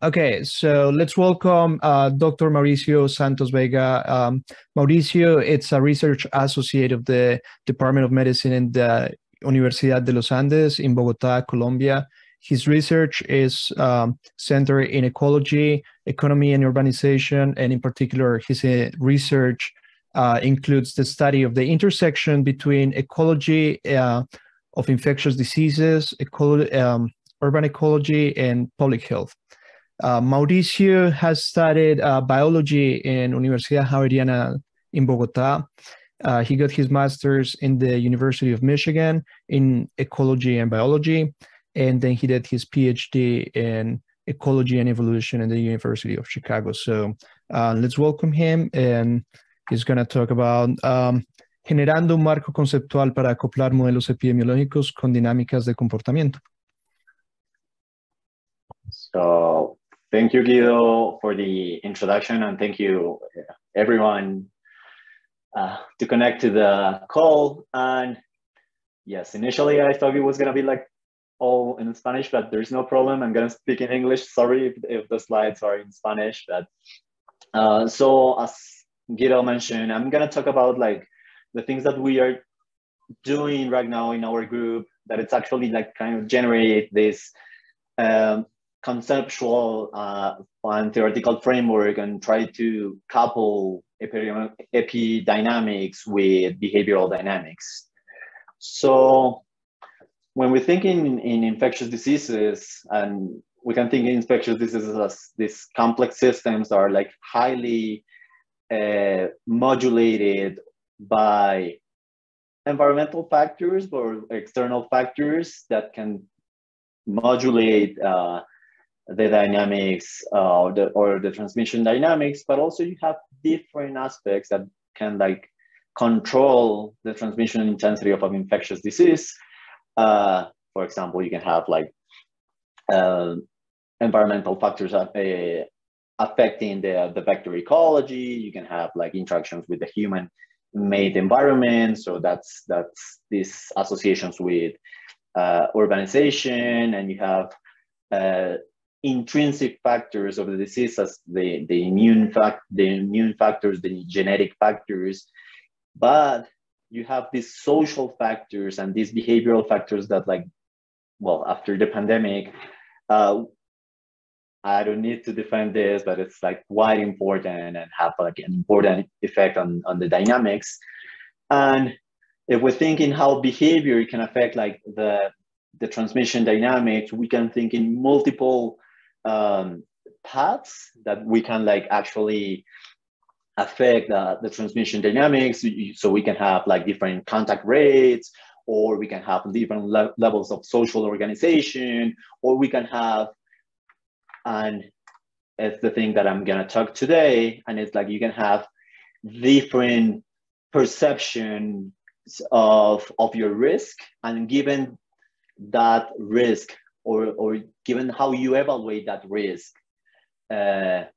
Okay, so let's welcome Dr. Mauricio Santos Vega. Mauricio, it's a research associate of the Department of Medicine in the Universidad de los Andes in Bogota, Colombia. His research is centered in ecology, economy, and urbanization, and in particular, his research includes the study of the intersection between ecology of infectious diseases, urban ecology, and public health. Mauricio has studied biology in Universidad Javeriana in Bogota. He got his master's in the University of Michigan in ecology and biology, and then he did his PhD in ecology and evolution in the University of Chicago. So let's welcome him, and he's going to talk about generando un marco conceptual para acoplar modelos epidemiológicos con dinámicas de comportamiento. So thank you, Guido, for the introduction, and thank you, everyone, to connect to the call. And yes, initially I thought it was going to be like all in Spanish, but there's no problem. I'm going to speak in English. Sorry if the slides are in Spanish. But so as Guido mentioned, I'm going to talk about like the things that we are doing right now in our group, that it's actually like kind of generate this conceptual and theoretical framework and try to couple epidynamics with behavioral dynamics. So when we think in infectious diseases, and we can think in infectious diseases as these complex systems that are like highly modulated by environmental factors or external factors that can modulate the dynamics or the transmission dynamics, but also you have different aspects that can like control the transmission intensity of an infectious disease. For example, you can have like environmental factors affecting the vector ecology. You can have like interactions with the human-made environment. So that's these associations with urbanization, and you have intrinsic factors of the disease as the immune factors, the genetic factors, but you have these social factors and these behavioral factors that, like, well, after the pandemic, I don't need to defend this, but it's like quite important and have like an important effect on the dynamics. And if we're thinking how behavior can affect like the transmission dynamics, we can think in multiple paths that we can like actually affect the transmission dynamics. So we can have like different contact rates, or we can have different levels of social organization, or we can have, and it's the thing that I'm gonna talk today, and it's like you can have different perceptions of your risk, and given that risk, or given how you evaluate that risk of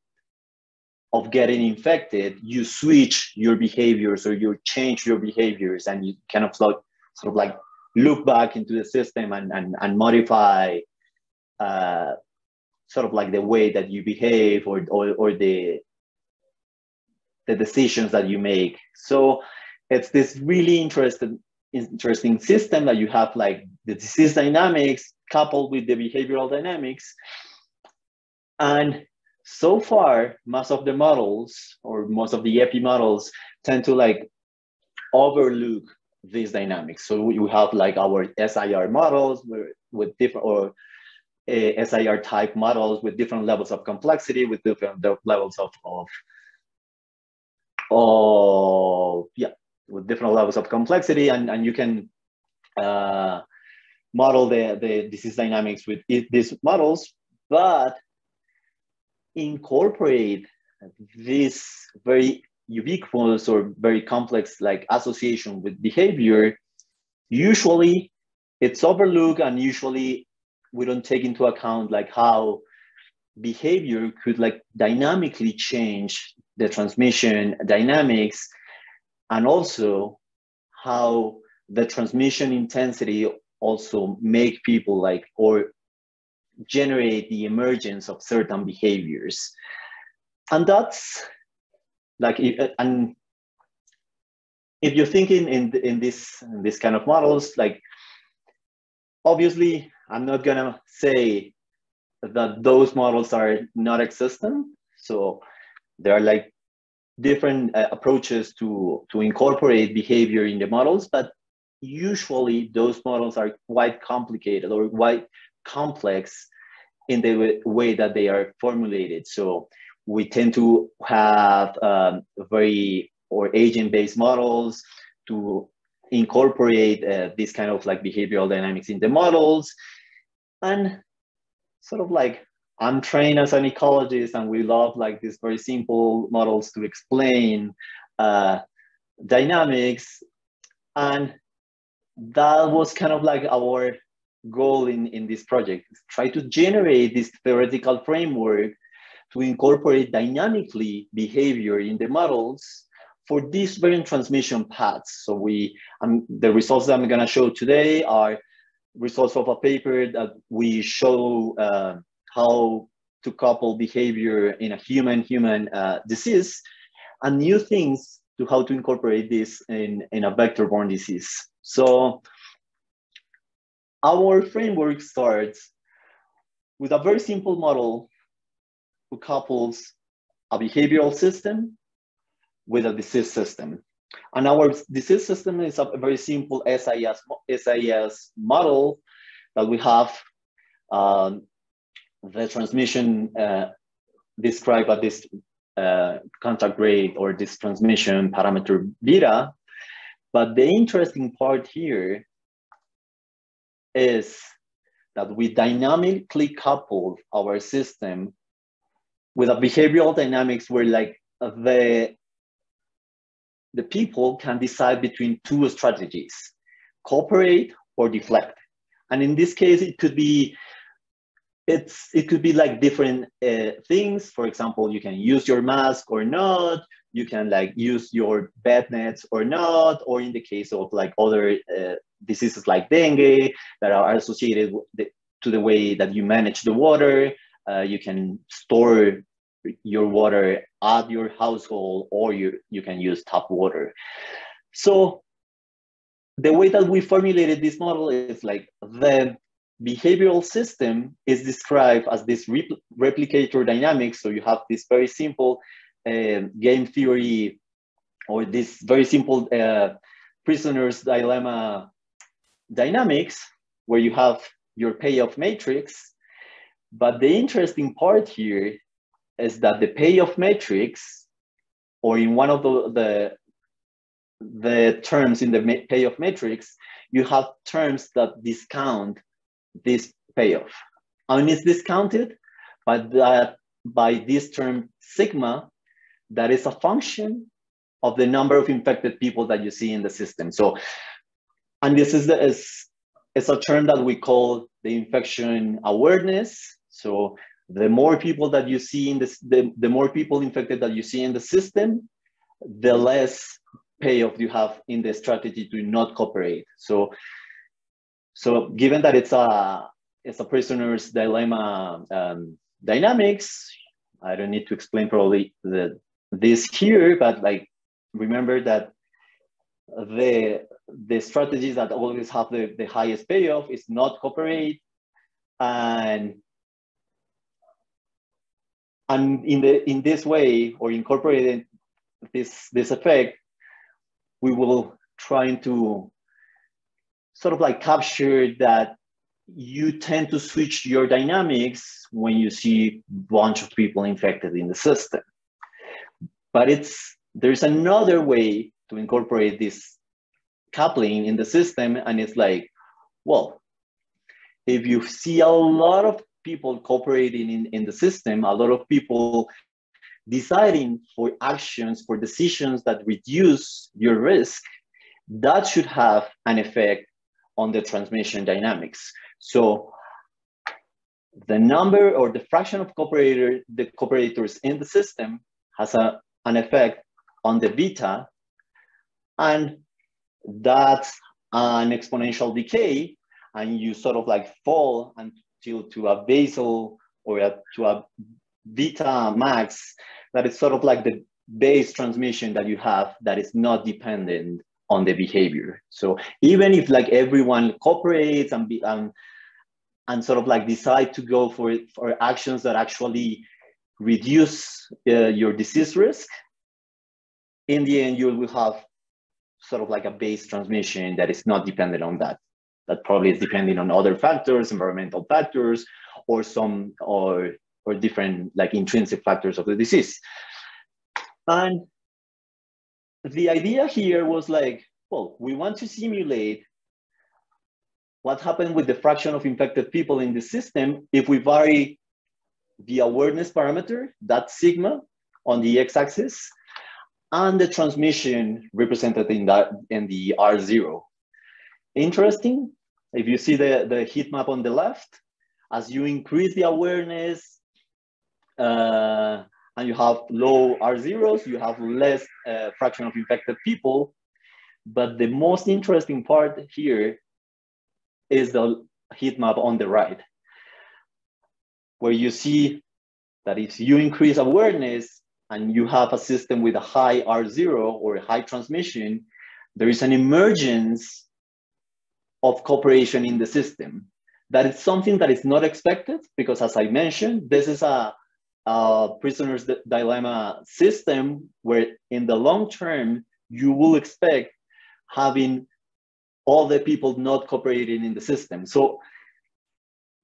getting infected, you switch your behaviors or you change your behaviors, and you kind of sort of like look back into the system and modify sort of like the way that you behave or the decisions that you make. So it's this really interesting system that you have like the disease dynamics coupled with the behavioral dynamics. And so far, most of the models or most of the epi models tend to like overlook these dynamics. So we have like our SIR models with different, or SIR type models with different levels of complexity, with different levels with different levels of complexity, and you can model the disease dynamics with these models, but incorporate this very ubiquitous or very complex like association with behavior. Usually it's overlooked, and usually we don't take into account like how behavior could like dynamically change the transmission dynamics, and also how the transmission intensity also make people like, or generate the emergence of certain behaviors. And that's like, and if you're thinking in this kind of models, like, obviously, I'm not gonna say that those models are not existent. So there are like different approaches to incorporate behavior in the models, but usually those models are quite complicated or quite complex in the way that they are formulated. So we tend to have agent-based models to incorporate this kind of like behavioral dynamics in the models. And sort of like, I'm trained as an ecologist, and we love like these very simple models to explain dynamics. And that was kind of like our goal in this project, try to generate this theoretical framework to incorporate dynamically behavior in the models for these variant transmission paths. So the results that I'm gonna show today are results of a paper that we show how to couple behavior in a human-human disease, and new things to how to incorporate this in a vector-borne disease. So our framework starts with a very simple model who couples a behavioral system with a disease system. And our disease system is a very simple SIS model that we have the transmission described at this contact rate or this transmission parameter beta. But the interesting part here is that we dynamically couple our system with a behavioral dynamics where like the people can decide between two strategies, cooperate or deflect. And in this case, it could be like different things. For example, you can use your mask or not, you can like use your bed nets or not, or in the case of like other diseases like dengue that are associated to the way that you manage the water, you can store your water at your household, or you can use tap water. So the way that we formulated this model is like the behavioral system is described as this replicator dynamics. So you have this very simple game theory, or this very simple prisoner's dilemma dynamics, where you have your payoff matrix. But the interesting part here is that the payoff matrix, or in one of the terms in the payoff matrix, you have terms that discount this payoff. And it's discounted by this term sigma, that is a function of the number of infected people that you see in the system. So, and this is it's a term that we call the infection awareness. So the more people that you see in this, the more people infected that you see in the system, the less payoff you have in the strategy to not cooperate. So given that it's a prisoner's dilemma dynamics, I don't need to explain probably this here, but like remember that the strategies that always have the highest payoff is not cooperate, and in this way, or incorporating this effect, we will try to sort of like capture that you tend to switch your dynamics when you see a bunch of people infected in the system. But there's another way to incorporate this coupling in the system, and it's like, well, if you see a lot of people cooperating in the system, a lot of people deciding for actions, for decisions that reduce your risk, that should have an effect on the transmission dynamics. So the number or the fraction of the cooperators in the system has an effect on the beta, and that's an exponential decay, and you sort of like fall to a basal or to a beta max, that is sort of like the base transmission that you have that is not dependent on the behavior. So even if like everyone cooperates and sort of like decide to go for actions that actually reduce your disease risk, in the end, you will have sort of like a base transmission that is not dependent on that. That probably is depending on other factors, environmental factors, or different like intrinsic factors of the disease. And the idea here was like, well, we want to simulate what happened with the fraction of infected people in the system if we vary the awareness parameter, that sigma, on the x-axis, and the transmission represented in the R0. Interesting, if you see the heat map on the left, as you increase the awareness and you have low R0s, you have less fraction of infected people. But the most interesting part here is the heat map on the right, where you see that if you increase awareness and you have a system with a high R0 or a high transmission, there is an emergence of cooperation in the system. That is something that is not expected because, as I mentioned, this is a prisoner's dilemma system where in the long term, you will expect having all the people not cooperating in the system. So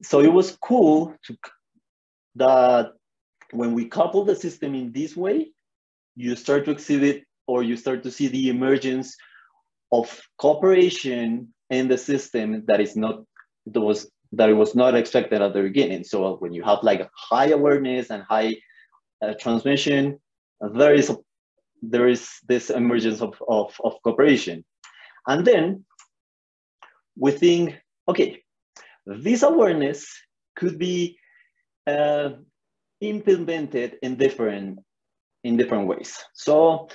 it was cool that when we couple the system in this way, you start to exhibit, or you start to see the emergence of cooperation in the system that is not, that it was not expected at the beginning. So when you have like high awareness and high transmission, there is this emergence of cooperation. And then we think, okay, this awareness could be implemented in different ways. So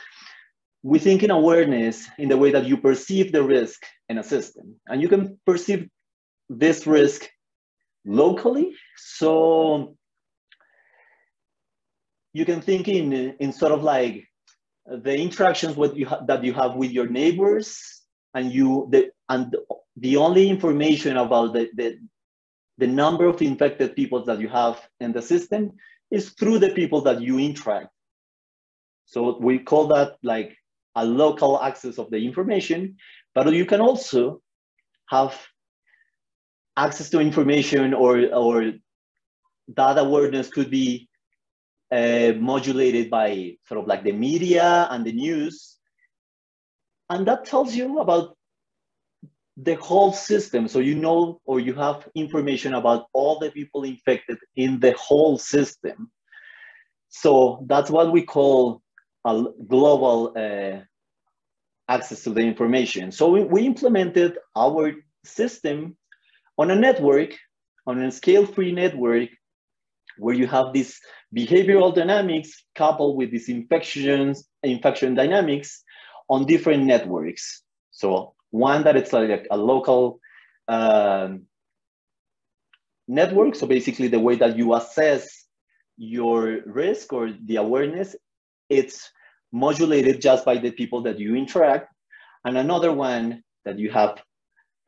we think in awareness in the way that you perceive the risk in a system, and you can perceive this risk locally. So you can think in sort of like the interactions that you have with your neighbors, and the only information about the number of infected people that you have in the system is through the people that you interact. So we call that like a local access of the information, but you can also have access to information, or that awareness could be modulated by sort of like the media and the news. And that tells you about the whole system. So you know, or you have information about all the people infected in the whole system. So that's what we call a global access to the information. So we implemented our system on a network, on a scale-free network, where you have this behavioral dynamics coupled with these infection dynamics on different networks. So one that it's like a local network. So basically the way that you assess your risk or the awareness, it's modulated just by the people that you interact. And another one that you have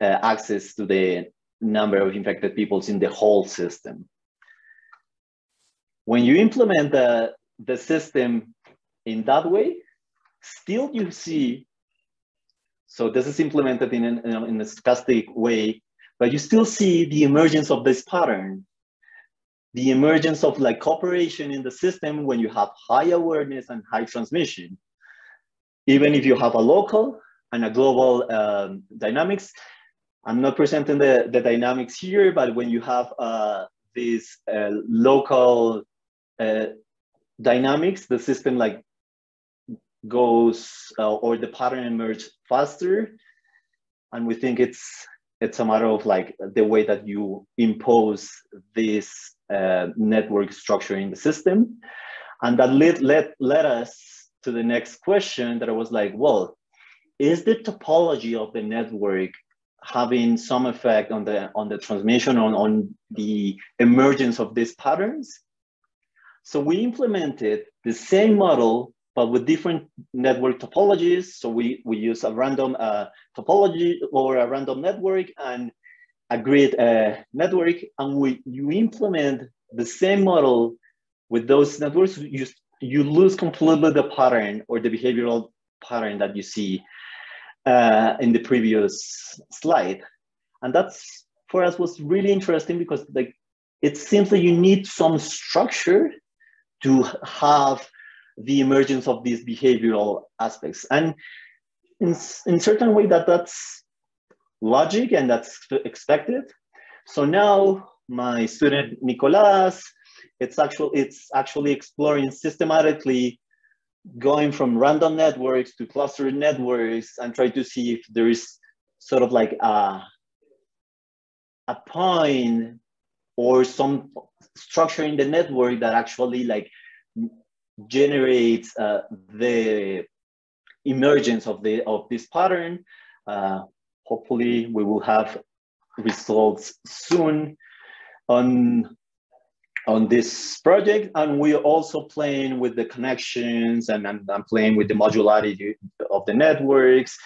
access to the number of infected people in the whole system. When you implement the system in that way, still you see, so this is implemented in a stochastic way, but you still see the emergence of this pattern, the emergence of like cooperation in the system when you have high awareness and high transmission. Even if you have a local and a global dynamics, I'm not presenting the dynamics here, but when you have these local dynamics, the system like goes or the pattern emerges faster, and we think it's a matter of like the way that you impose this network structure in the system. And that led us to the next question that I was like, well, is the topology of the network having some effect on the transmission, on the emergence of these patterns. So we implemented the same model, but with different network topologies. So we use a random topology or a random network and a grid network, and you implement the same model with those networks. You lose completely the pattern or the behavioral pattern that you see in the previous slide. And that's, for us, was really interesting because like it's simply you need some structure to have the emergence of these behavioral aspects. And in certain way that's logic and that's expected. So now my student Nicolas, it's actually exploring systematically going from random networks to clustered networks and try to see if there is sort of like a point or some structure in the network that actually like generates the emergence of this pattern. Hopefully we will have results soon on this project, and we're also playing with the connections and I'm playing with the modularity of the networks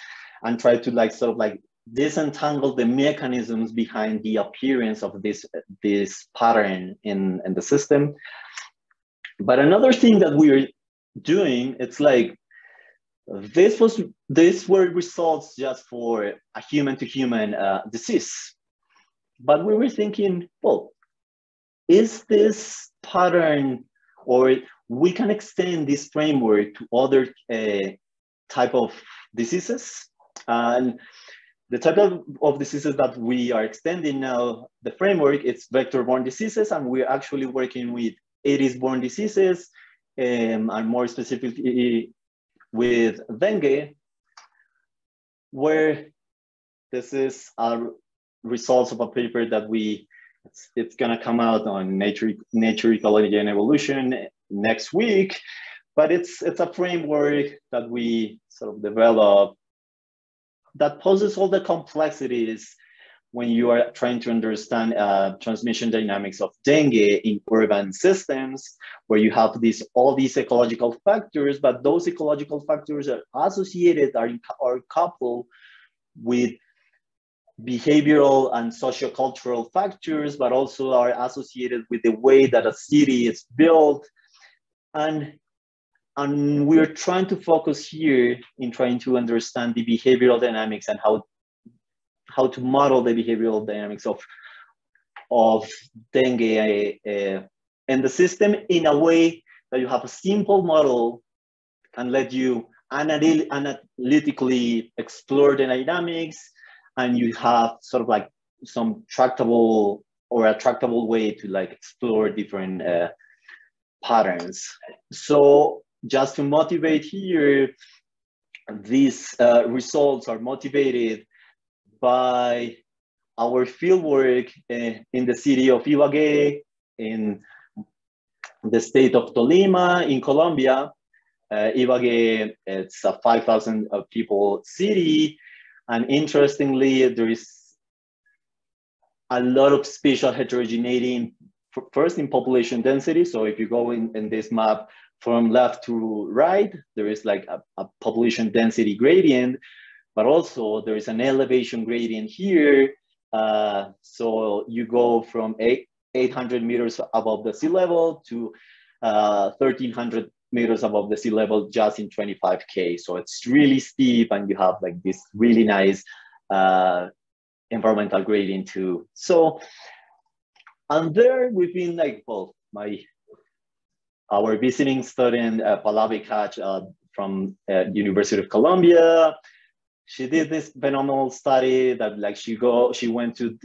and try to like sort of like disentangle the mechanisms behind the appearance of this pattern in the system. But another thing that we're doing, it's like these were results just for a human-to-human disease. But we were thinking, well, is this pattern, or we can extend this framework to other type of diseases? And the type of diseases that we are extending now, the framework, it's vector-borne diseases, and we're actually working with Aedes-borne diseases, and more specifically with dengue, where this is our results of a paper that it's gonna come out on Nature Ecology and Evolution next week, but it's a framework that we sort of develop that poses all the complexities when you are trying to understand transmission dynamics of dengue in urban systems, where you have all these ecological factors, but those ecological factors are associated, are coupled with behavioral and sociocultural factors, but also are associated with the way that a city is built. And we're trying to focus here in trying to understand the behavioral dynamics and how to model the behavioral dynamics of dengue in the system in a way that you have a simple model and let you analytically explore the dynamics, and you have sort of like some tractable way to like explore different patterns. So just to motivate here, these results are motivated by our fieldwork in the city of Ibagué, in the state of Tolima, in Colombia. Ibagué, it's a 5,000 people city. And interestingly, there is a lot of spatial heterogeneity, first in population density. So if you go in this map from left to right, there is like a population density gradient, but also there is an elevation gradient here. So you go from 800 meters above the sea level to 1,300 meters above the sea level just in 25K. So it's really steep, and you have like this really nice environmental gradient too. So, and there we've been like, well, our visiting student, Pallavi Kach from University of Columbia, she did this phenomenal study that like she went to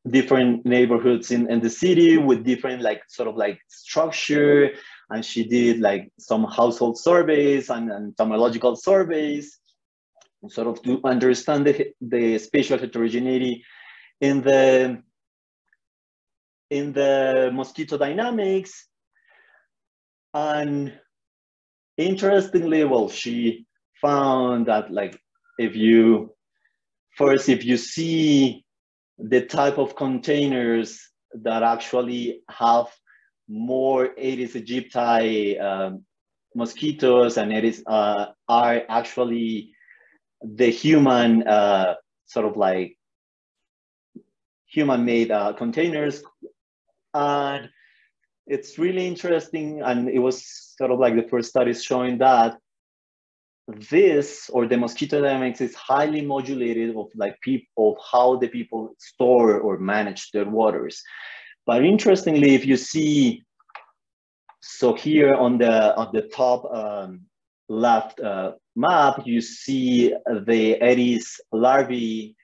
different neighborhoods in the city with different like sort of like structure, and she did like some household surveys and entomological surveys, sort of to understand the spatial heterogeneity in the mosquito dynamics. And interestingly, well, she found that like if you first, if you see the type of containers that actually have more Aedes aegypti mosquitoes, and Aedes are actually the human sort of like human-made containers. And it's really interesting, and it was sort of like the first studies showing that this, or the mosquito dynamics, is highly modulated of like people, of how the people store or manage their waters. But interestingly, if you see, so here on the top left map, you see the Aedes larvae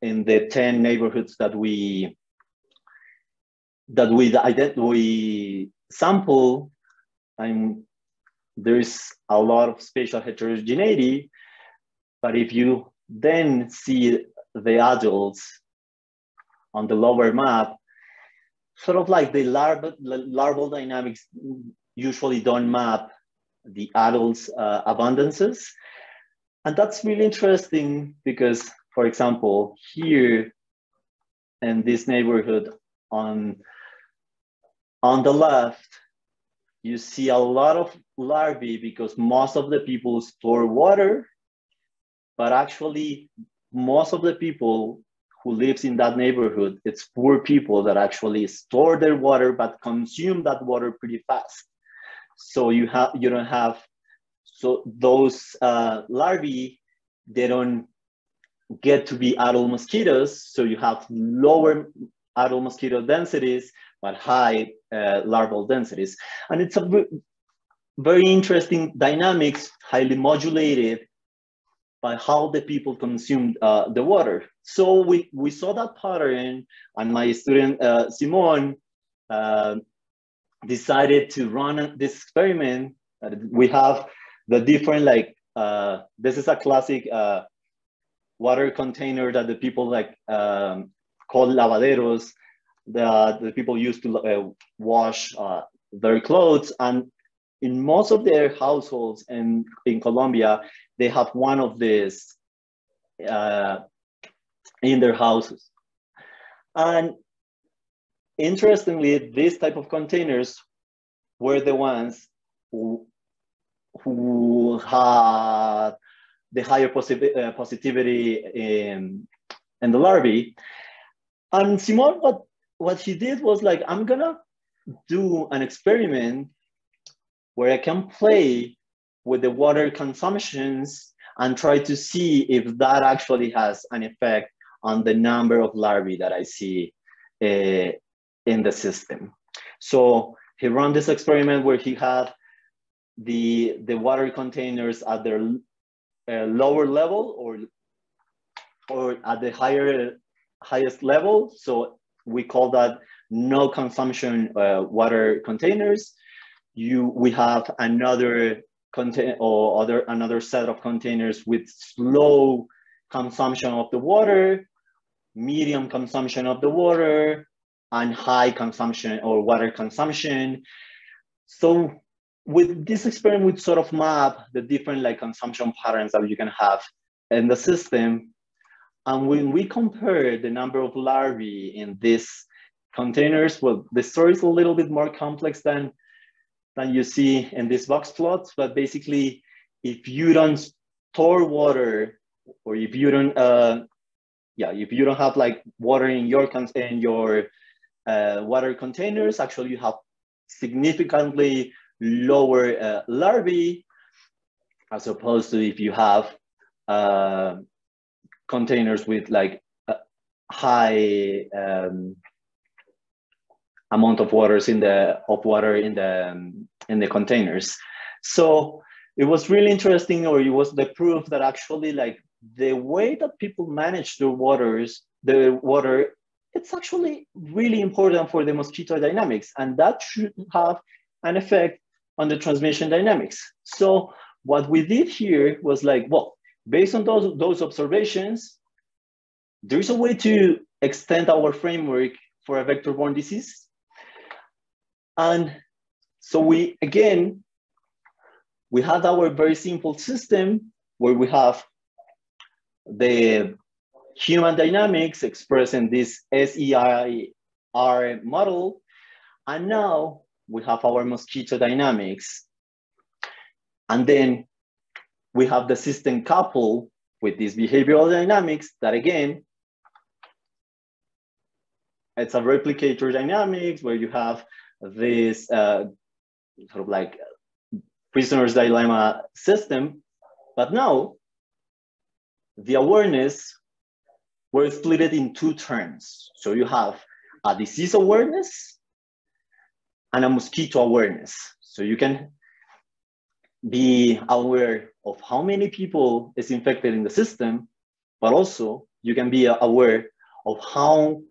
in the 10 neighborhoods that we sample. And there's a lot of spatial heterogeneity, but if you then see the adults on the lower map, sort of like the larval dynamics usually don't map the adults' abundances. And that's really interesting because, for example, here in this neighborhood on the left, you see a lot of larvae because most of the people store water, but actually most of the people who lives in that neighborhood, it's poor people that actually store their water but consume that water pretty fast. So you don't have, so those larvae, they don't get to be adult mosquitoes, so you have lower adult mosquito densities but high larval densities. And it's a very interesting dynamics, highly modulated by how the people consume the water. So we saw that pattern, and my student Simon decided to run this experiment. We have the different, like, this is a classic water container that the people like call lavaderos. The people used to wash their clothes, and in most of their households in Colombia, they have one of these in their houses. And interestingly, this type of containers were the ones who had the higher positivity in the larvae. And Simon, what he did was like, I'm gonna do an experiment where I can play with the water consumptions and try to see if that actually has an effect on the number of larvae that I see in the system. So he ran this experiment where he had the water containers at their lower level or at the highest level. So we call that no consumption water containers. We have another another set of containers with slow consumption of the water, medium consumption of the water, and high consumption or water consumption. So with this experiment, we sort of map the different like consumption patterns that you can have in the system. And when we compare the number of larvae in these containers, well, the story is a little bit more complex than you see in this box plot. But basically, if you don't store water, or if you don't, if you don't have like water in your water containers, actually you have significantly lower larvae, as opposed to if you have containers with like high amount of water in the containers. So it was really interesting, or it was the proof that actually like the way that people manage their water, it's actually really important for the mosquito dynamics, and that should have an effect on the transmission dynamics. So what we did here was like, well, based on those observations, there's a way to extend our framework for a vector-borne disease. And so we had our very simple system where we have the human dynamics expressed in this SEIR model. And now we have our mosquito dynamics. And then we have the system coupled with this behavioral dynamics that, again, it's a replicator dynamics where you have this sort of like prisoner's dilemma system. But now the awareness, we're split it in two terms. So you have a disease awareness and a mosquito awareness. So you can be aware of how many people is infected in the system, but also you can be aware of how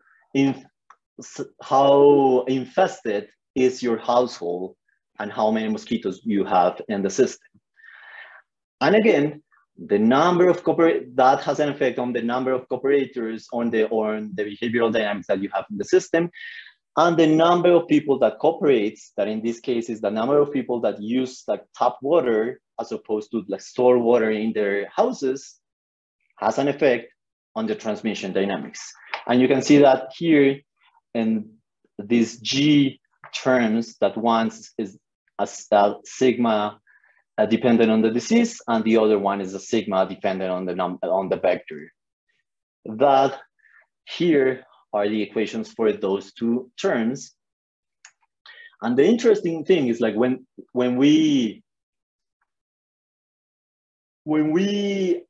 infested is your household and how many mosquitoes you have in the system. And again, the number of that has an effect on the number of cooperators on the behavioral dynamics that you have in the system, and the number of people that cooperates, that in this case is the number of people that use like tap water as opposed to like store water in their houses, has an effect on the transmission dynamics. And you can see that here in these G terms, that one is a sigma dependent on the disease, and the other one is a sigma dependent on the vector. That here are the equations for those two terms. And the interesting thing is like when we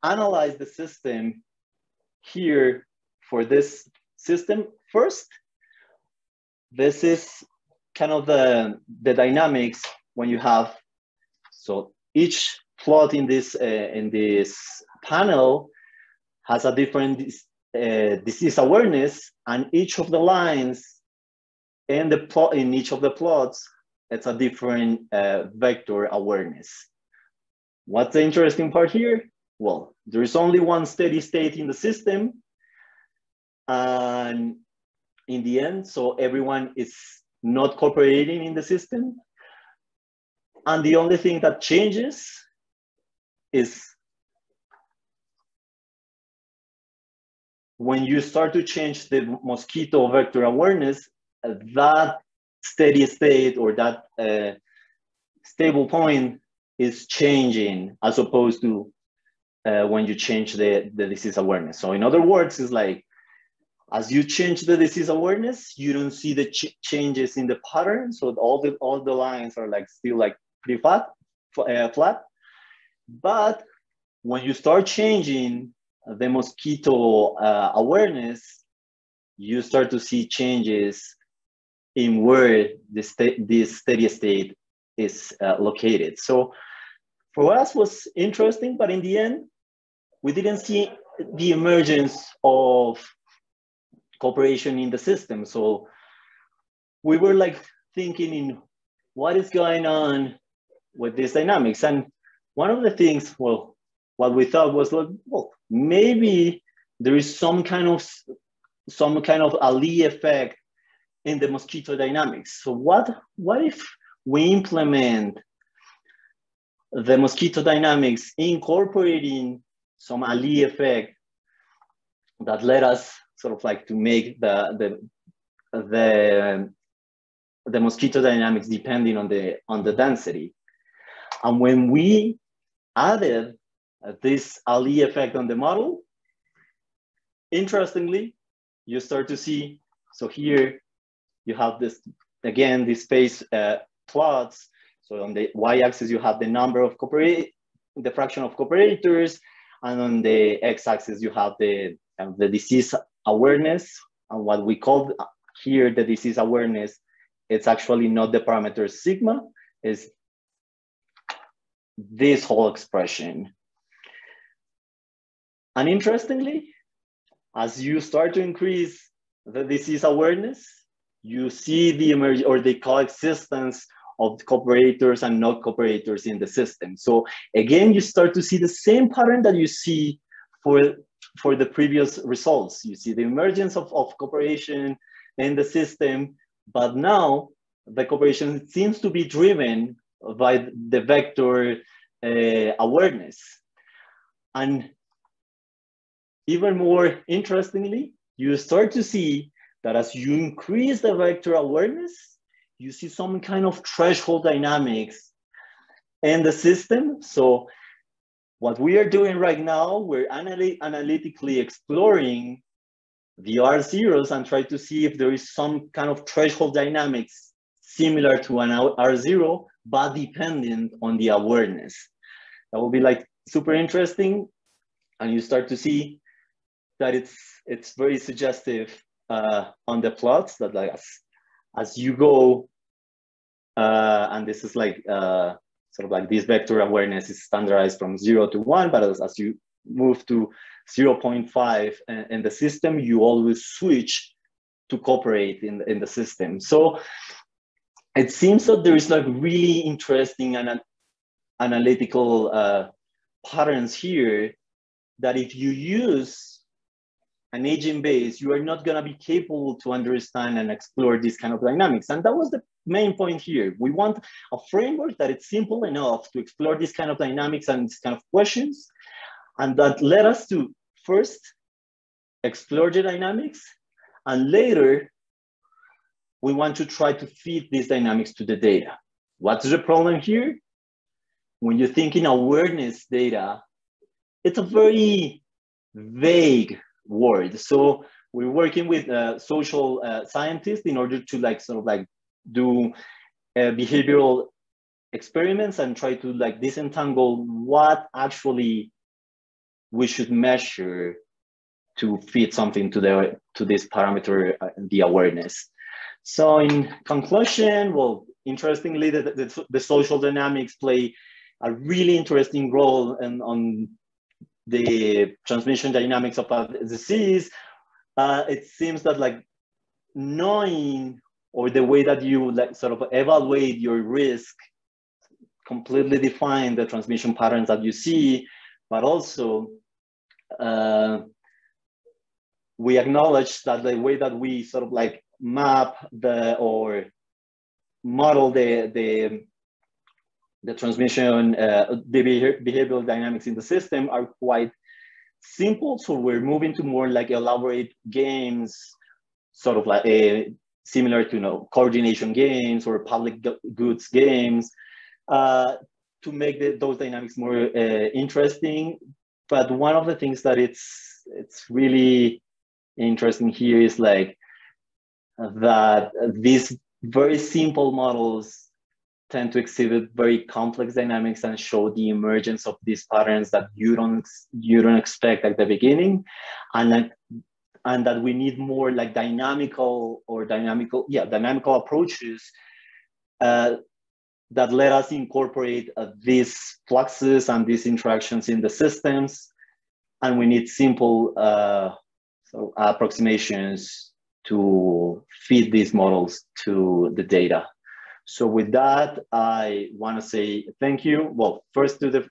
analyze the system here for this system, first, this is kind of the dynamics when you have, so each plot in this panel has a different disease awareness, and each of the lines in each of the plots, it's a different vector awareness. What's the interesting part here? Well, there is only one steady state in the system, and in the end, so everyone is not cooperating in the system. And the only thing that changes is when you start to change the mosquito vector awareness, that steady state or that stable point is changing as opposed to when you change the disease awareness. So in other words, it's like, as you change the disease awareness, you don't see the changes in the pattern. So all the lines are like still like pretty flat. But when you start changing the mosquito awareness, you start to see changes in where this steady state is located. So for us was interesting, but in the end, we didn't see the emergence of cooperation in the system. So we were like thinking in what is going on with this dynamics. And one of the things, well, what we thought was, well, maybe there is some kind of Ali effect in the mosquito dynamics. So what if we implement the mosquito dynamics incorporating some Ali effect that led us sort of like to make the mosquito dynamics depending on the density. And when we added this Ali effect on the model, interestingly, you start to see, so here you have this, again, this space plots. So on the y-axis, you have the number of the fraction of cooperators, and on the x-axis, you have the disease awareness. And what we call here the disease awareness, it's actually not the parameter sigma, it's this whole expression. And interestingly, as you start to increase the disease awareness, you see the the coexistence of cooperators and not cooperators in the system. So again, you start to see the same pattern that you see for the previous results. You see the emergence of cooperation in the system, but now the cooperation seems to be driven by the vector awareness. And even more interestingly, you start to see that as you increase the vector awareness, you see some kind of threshold dynamics in the system. So what we are doing right now, we're analytically exploring the R0s and try to see if there is some kind of threshold dynamics similar to an R0, but dependent on the awareness. That will be like super interesting. And you start to see that it's very suggestive on the plots that like as you go, and this is like sort of like this vector awareness is standardized from 0 to 1, but as you move to 0.5 in the system, you always switch to cooperate in the system. So it seems that there is like really interesting and analytical patterns here that if you use an agent base, you are not going to be capable to understand and explore this kind of dynamics. And that was the main point here. We want a framework that it's simple enough to explore this kind of dynamics and this kind of questions, and that led us to first explore the dynamics, and later we want to try to feed these dynamics to the data. What's the problem here? When you think in awareness data, it's a very vague word. So we're working with social scientists in order to like sort of like do behavioral experiments and try to like disentangle what actually we should measure to feed something to this parameter, the awareness. So in conclusion, well, interestingly, the social dynamics play a really interesting role on the transmission dynamics of a disease. It seems that like knowing or the way that you like sort of evaluate your risk completely define the transmission patterns that you see, but also we acknowledge that the way that we sort of like map or model the transmission, the behavioral dynamics in the system are quite simple. So we're moving to more like elaborate games, sort of like similar to coordination games or public goods games, to make those dynamics more interesting. But one of the things that it's really interesting here is like that these very simple models tend to exhibit very complex dynamics and show the emergence of these patterns that you don't expect at the beginning, and that we need more like dynamical approaches that let us incorporate these fluxes and these interactions in the systems, and we need simple approximations to feed these models to the data. So with that, I want to say thank you. Well, first to the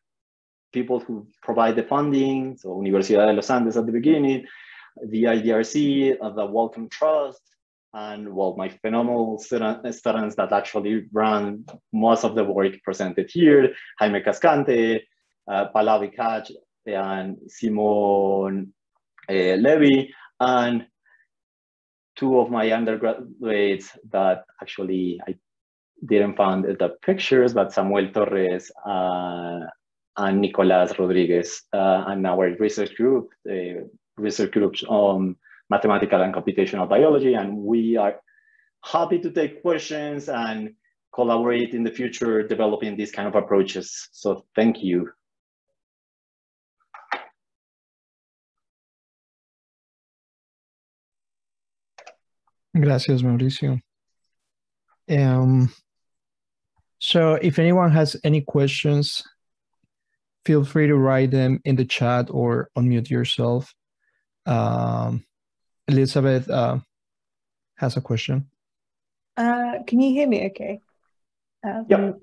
people who provide the funding, so Universidad de los Andes at the beginning, the IDRC, the Wellcome Trust, and well, my phenomenal students that actually run most of the work presented here, Jaime Cascante, Pallavi Kaj, and Simon Levy, and two of my undergraduates that actually I didn't find the pictures, but Samuel Torres and Nicolas Rodriguez, and our research group, groups on mathematical and computational biology. And we are happy to take questions and collaborate in the future developing these kind of approaches. So thank you. Gracias, Mauricio. So if anyone has any questions, feel free to write them in the chat or unmute yourself. Elizabeth has a question. Can you hear me okay? Yeah.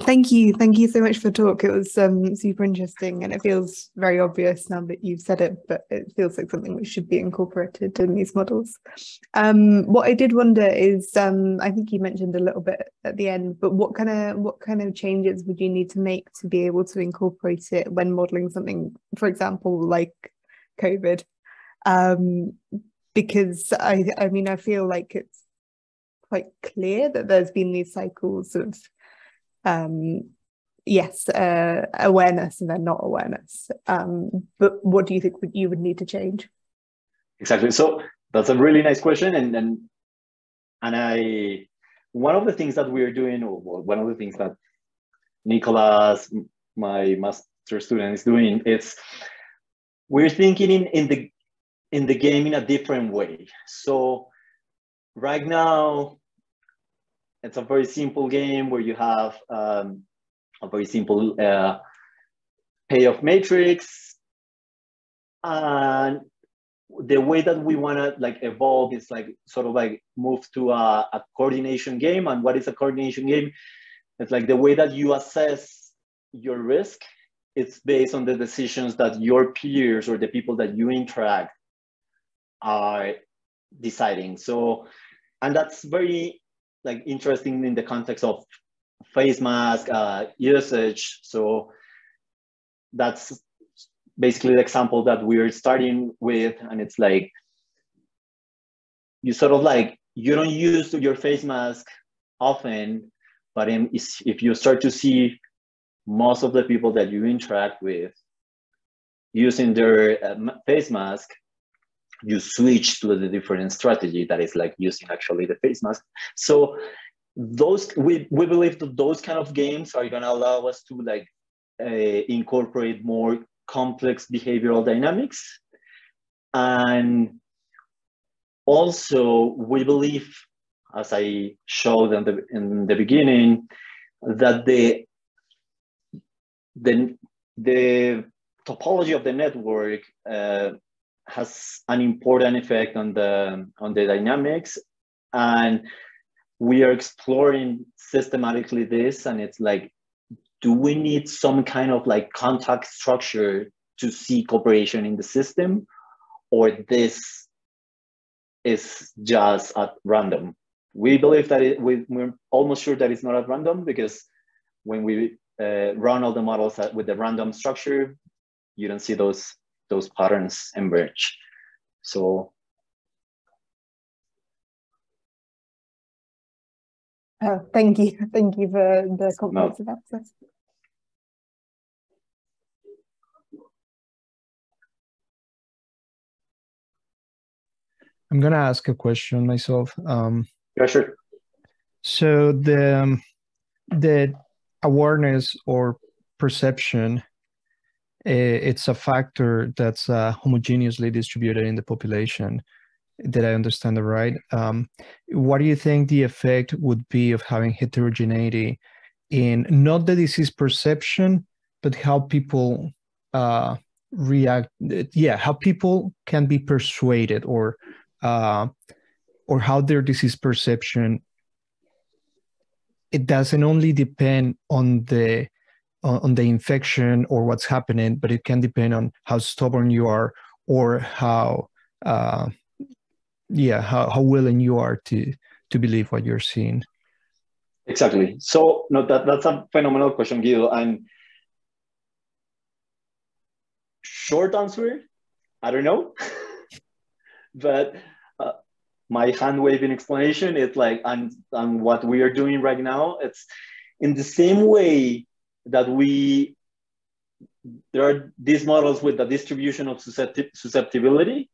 Thank you so much for the talk. It was super interesting, and it feels very obvious now that you've said it, but it feels like something which should be incorporated in these models. What I did wonder is, I think you mentioned a little bit at the end, but what kind of changes would you need to make to be able to incorporate it when modeling something, for example, like COVID, because I mean, I feel like it's quite clear that there's been these cycles of yes, awareness and then not awareness. But what do you think you would need to change? Exactly. So that's a really nice question, and one of the things that we're doing, or one of the things that Nicolas, my master student, is doing, it's we're thinking in the game in a different way. So right now, it's a very simple game where you have a very simple payoff matrix, and the way that we want to like evolve is like sort of like move to a coordination game. And what is a coordination game? It's like the way that you assess your risk. It's based on the decisions that your peers or the people that you interact are deciding. So, and that's very like interesting in the context of face mask usage. So that's basically the example that we're starting with. And it's like, you sort of like, you don't use your face mask often, but if you start to see most of the people that you interact with using their face mask, you switch to the different strategy that is like using actually the face mask. So those, we believe that those kind of games are gonna allow us to like incorporate more complex behavioral dynamics. And also we believe, as I showed in the beginning, that the topology of the network has an important effect on the dynamics, and we are exploring systematically this. And it's like, do we need some kind of like contact structure to see cooperation in the system, or this is just at random? We believe that we're almost sure that it's not at random, because when we run all the models with the random structure, you don't see those patterns emerge. So. Oh, thank you for the comprehensive answer. I'm gonna ask a question myself. Yeah, sure. So the awareness or perception, it's a factor that's homogeneously distributed in the population. Did I understand that right? What do you think the effect would be of having heterogeneity in not the disease perception, but how people react? Yeah, how people can be persuaded, or how their disease perception, it doesn't only depend on the infection or what's happening, but it can depend on how stubborn you are, or how willing you are to believe what you're seeing. Exactly. So no, that's a phenomenal question, Guido. And short answer, I don't know. But my hand waving explanation, it's like, and what we are doing right now, it's in the same way that there are these models with the distribution of susceptibility.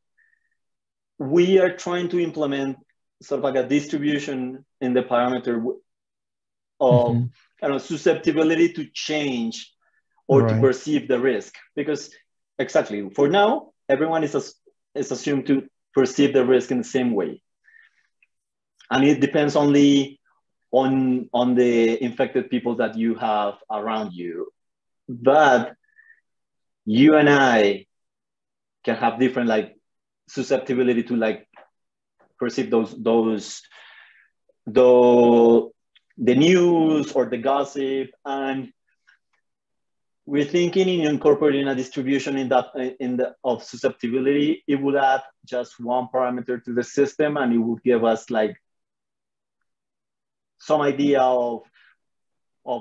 We are trying to implement sort of like a distribution in the parameter of susceptibility to change or to perceive the risk. Because exactly, for now, everyone is assumed to perceive the risk in the same way. And it depends only on the infected people that you have around you. But you and I can have different like susceptibility to like perceive the news or the gossip. And we're thinking in incorporating a distribution of susceptibility. It would add just one parameter to the system, and it would give us like some idea of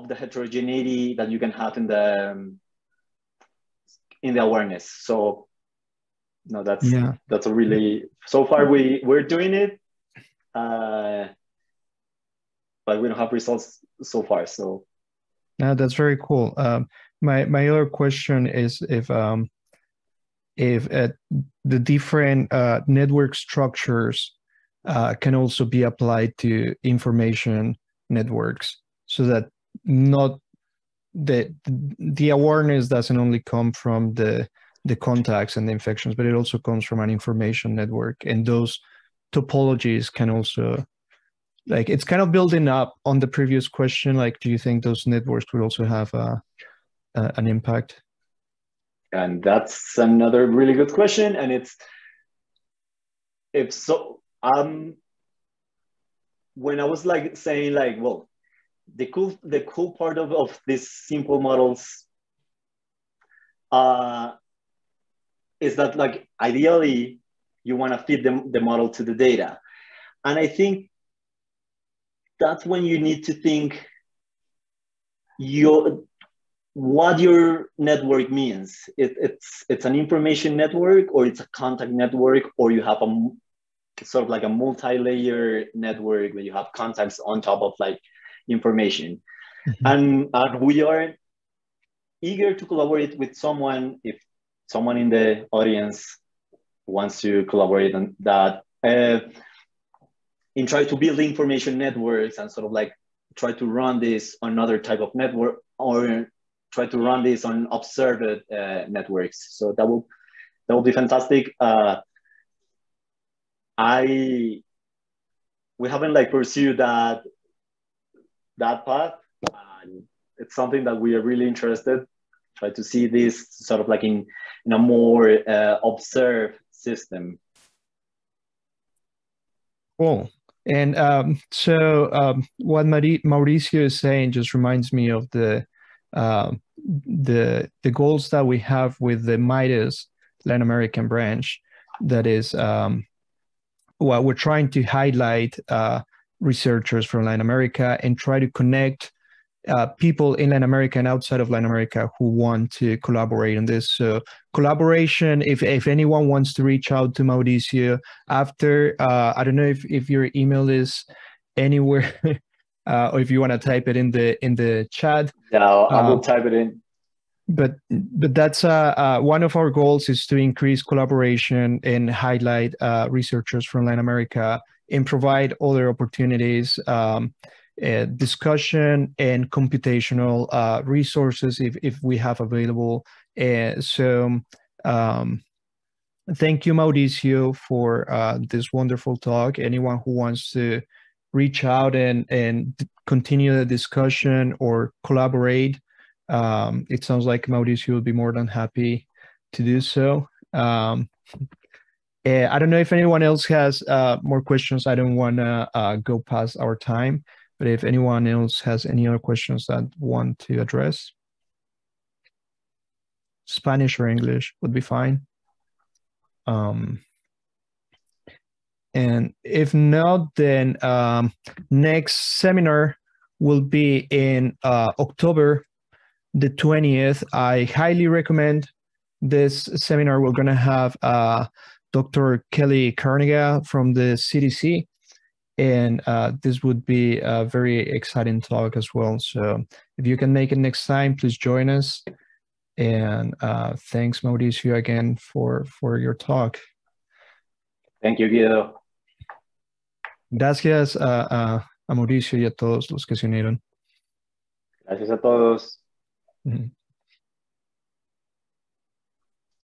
the heterogeneity that you can have in the awareness. So No, that's Yeah. a really, so far we're doing it, but we don't have results so far. So No, that's very cool. My other question is if the different network structures can also be applied to information networks, so that not the awareness doesn't only come from the contacts and the infections, but it also comes from an information network, and those topologies can also, like, it's kind of building up on the previous question, like, do you think those networks would also have an impact? and that's another really good question, and it's, if so, when I was like saying like, well, the cool part of these simple models is that, like, ideally you want to feed the model to the data, and I think that's when you need to think what your network means. It's an information network, or it's a contact network, or you have a sort of like a multi-layer network where you have contacts on top of like information. And we are eager to collaborate with someone, if someone in the audience wants to collaborate on that, in try to build information networks and sort of like try to run this on another type of network, or try to run this on observed networks. So that will be fantastic. We haven't like pursued that path. It's something that we are really interested. Try to see this sort of like in a more observed system. Cool. And what Mauricio is saying just reminds me of the goals that we have with the MIDAS Latin American branch. That is, well, we're trying to highlight researchers from Latin America and try to connect people in Latin America and outside of Latin America who want to collaborate on this. So collaboration, if anyone wants to reach out to Mauricio after, I don't know if your email is anywhere, or if you want to type it in the chat. Yeah, I will type it in. But that's one of our goals, is to increase collaboration and highlight researchers from Latin America and provide other opportunities, discussion and computational resources if we have available. So thank you, Mauricio, for this wonderful talk. Anyone who wants to reach out and continue the discussion or collaborate, it sounds like Mauricio will be more than happy to do so. I don't know if anyone else has more questions. I don't want to go past our time, but if anyone else has any other questions that want to address, Spanish or English would be fine. And if not, then next seminar will be in October the 20th. I highly recommend this seminar. We're going to have Dr. Kelly Carniga from the CDC, and this would be a very exciting talk as well. So if you can make it next time, please join us. And thanks, Mauricio, again for your talk. Thank you, Guido. Gracias a Mauricio y a todos los que se unieron. Gracias a todos. Mm-hmm.